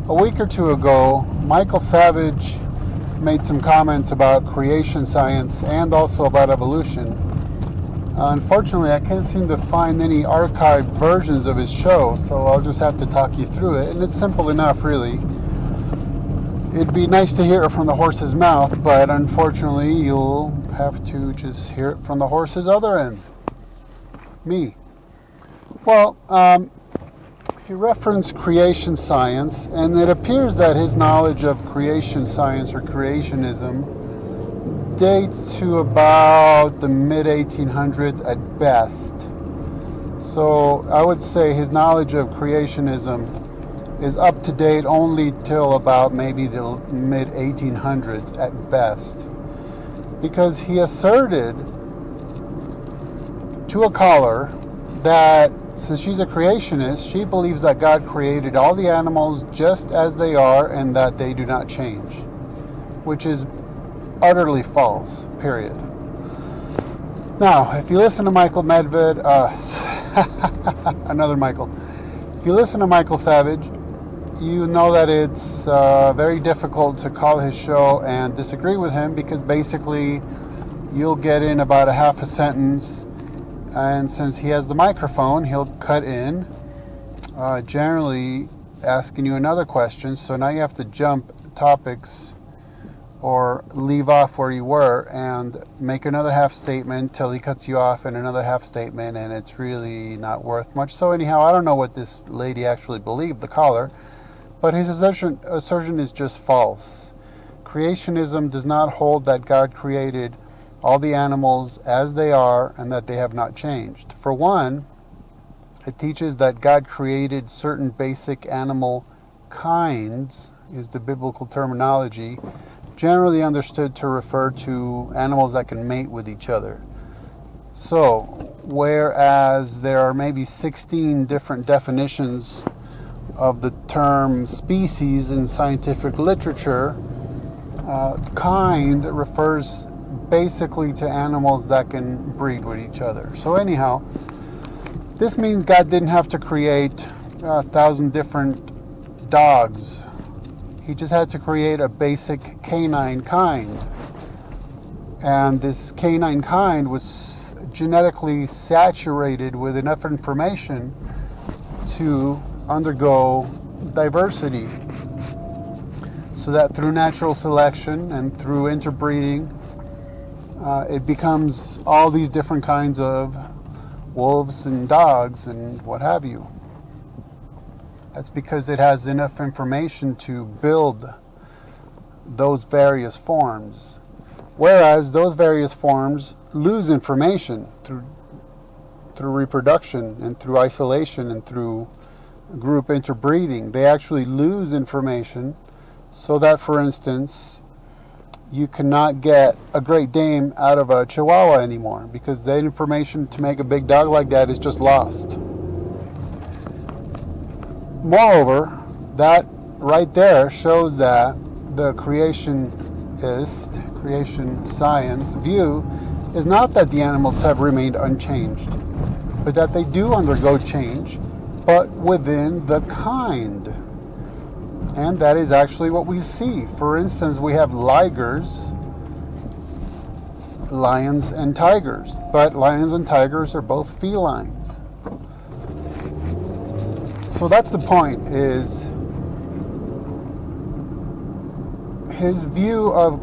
A week or two ago, Michael Savage made some comments about creation science and also about evolution. Unfortunately, I can't seem to find any archived versions of his show, so I'll just have to talk you through it. And it's simple enough, really. It'd be nice to hear it from the horse's mouth, but unfortunately, you'll have to just hear it from the horse's other end. Me. Well, he referenced creation science, and it appears that his knowledge of creation science or creationism dates to about the mid-1800s at best. So I would say his knowledge of creationism is up to date only till about maybe the mid-1800s at best. Because he asserted to a caller that since she's a creationist, she believes that God created all the animals just as they are and that they do not change, which is utterly false, period. Now, if you listen to Michael Medved, another Michael, if you listen to Michael Savage, you know that it's very difficult to call his show and disagree with him because basically you'll get in about a half a sentence, and since he has the microphone, he'll cut in, generally asking you another question. So now you have to jump topics or leave off where you were and make another half statement till he cuts you off and another half statement, and it's really not worth much. So anyhow, I don't know what this lady actually believed, the caller, but his assertion is just false. Creationism does not hold that God created all the animals as they are and that they have not changed. For one, it teaches that God created certain basic animal kinds, is the biblical terminology, generally understood to refer to animals that can mate with each other. So, whereas there are maybe 16 different definitions of the term species in scientific literature, kind refers basically to animals that can breed with each other. So anyhow, this means God didn't have to create 1,000 different dogs. He just had to create a basic canine kind. And this canine kind was genetically saturated with enough information to undergo diversity. So that through natural selection and through interbreeding, it becomes all these different kinds of wolves and dogs and what have you. That's because it has enough information to build those various forms. Whereas those various forms lose information through reproduction and through isolation and through group interbreeding. They actually lose information, so that, for instance, you cannot get a Great Dane out of a Chihuahua anymore because the information to make a big dog like that is just lost. Moreover, that right there shows that the creation science view is not that the animals have remained unchanged, but that they do undergo change, but within the kind. And that is actually what we see. For instance, we have ligers, lions and tigers, but lions and tigers are both felines. So that's the point, is his view of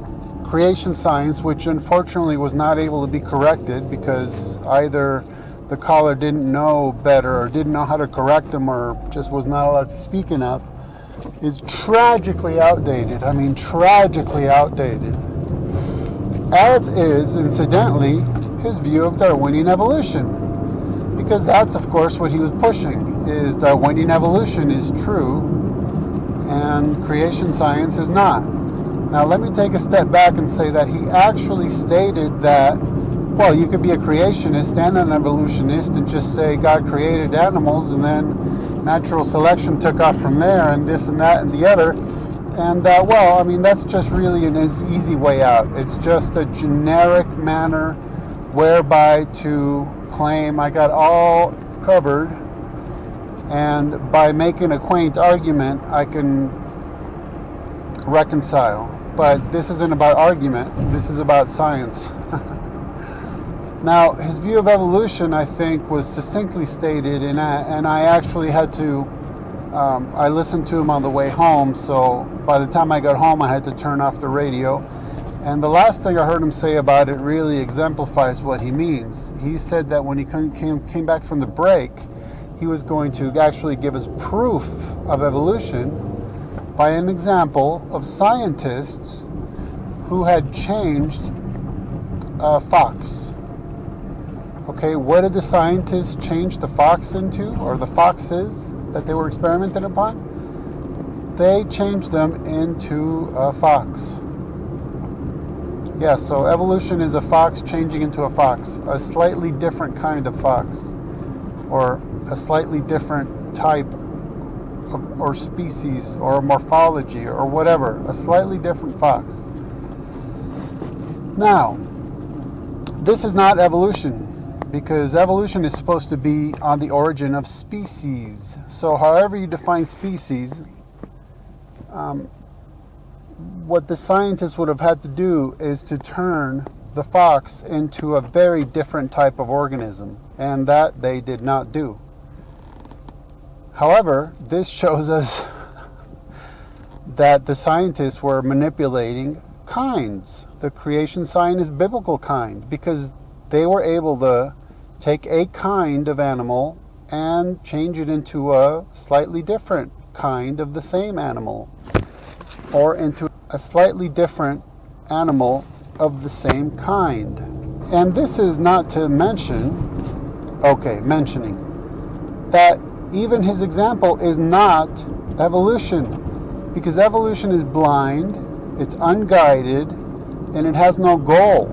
creation science, which unfortunately was not able to be corrected because either the caller didn't know better or didn't know how to correct him or just was not allowed to speak enough, is tragically outdated. I mean, tragically outdated. As is, incidentally, his view of Darwinian evolution. Because that's, of course, what he was pushing, is Darwinian evolution is true and creation science is not. Now, let me take a step back and say that he actually stated that, well, you could be a creationist and an evolutionist and just say God created animals and then natural selection took off from there and this and that and the other. And well, I mean, that's just really an easy way out. It's just a generic manner whereby to claim I got all covered, and by making a quaint argument, I can reconcile. But this isn't about argument. This is about science. Now, his view of evolution, I think, was succinctly stated, and I actually had to, I listened to him on the way home, so by the time I got home, I had to turn off the radio. And the last thing I heard him say about it really exemplifies what he means. He said that when he came back from the break, he was going to actually give us proof of evolution by an example of scientists who had changed a fox. Okay, what did the scientists change the fox into, or the foxes that they were experimenting upon? They changed them into a fox. Yeah, so evolution is a fox changing into a fox, a slightly different kind of fox, or a slightly different type or species or morphology or whatever, a slightly different fox. Now, this is not evolution, because evolution is supposed to be on the origin of species. So however you define species, what the scientists would have had to do is to turn the fox into a very different type of organism, and that they did not do. However, this shows us that the scientists were manipulating kinds. The creation sign is biblical kind, because they were able to take a kind of animal and change it into a slightly different kind of the same animal, or into a slightly different animal of the same kind. And this is not to mentioning that even his example is not evolution, because evolution is blind, it's unguided, and it has no goal.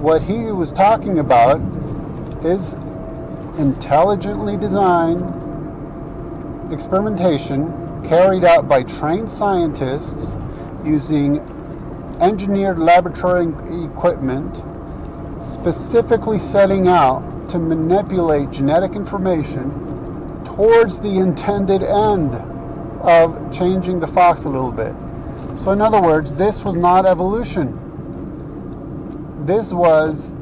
What he was talking about is intelligently designed experimentation carried out by trained scientists using engineered laboratory equipment, specifically setting out to manipulate genetic information towards the intended end of changing the fox a little bit. So in other words, this was not evolution. This was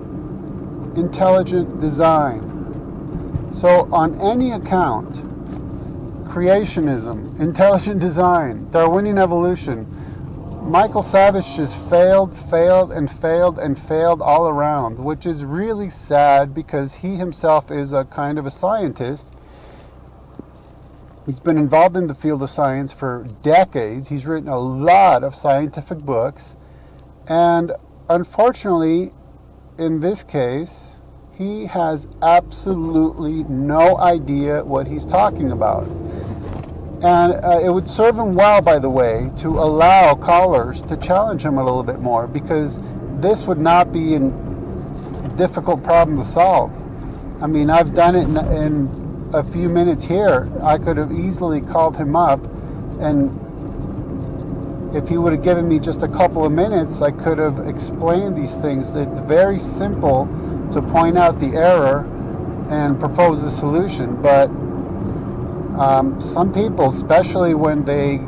intelligent design. So on any account, creationism, intelligent design, Darwinian evolution, Michael Savage just failed all around, which is really sad, because he himself is a kind of a scientist. He's been involved in the field of science for decades. He's written a lot of scientific books, and unfortunately, in this case, he has absolutely no idea what he's talking about. And it would serve him well, by the way, to allow callers to challenge him a little bit more, because this would not be a difficult problem to solve. I mean, I've done it in a few minutes here. I could have easily called him up, and if he would have given me just a couple of minutes, I could have explained these things. It's very simple to point out the error and propose a solution, but some people, especially when they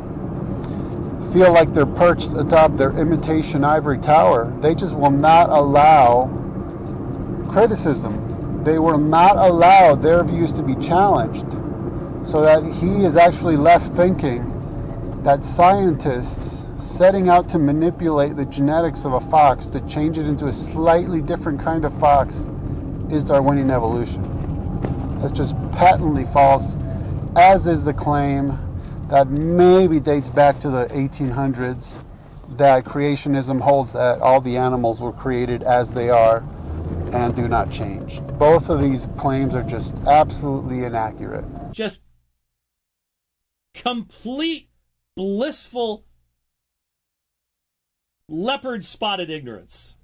feel like they're perched atop their imitation ivory tower, they just will not allow criticism. They will not allow their views to be challenged, so that he is actually left thinking that scientists setting out to manipulate the genetics of a fox to change it into a slightly different kind of fox is Darwinian evolution. That's just patently false, as is the claim that maybe dates back to the 1800s that creationism holds that all the animals were created as they are and do not change. Both of these claims are just absolutely inaccurate. Just complete blissful leopard-spotted ignorance.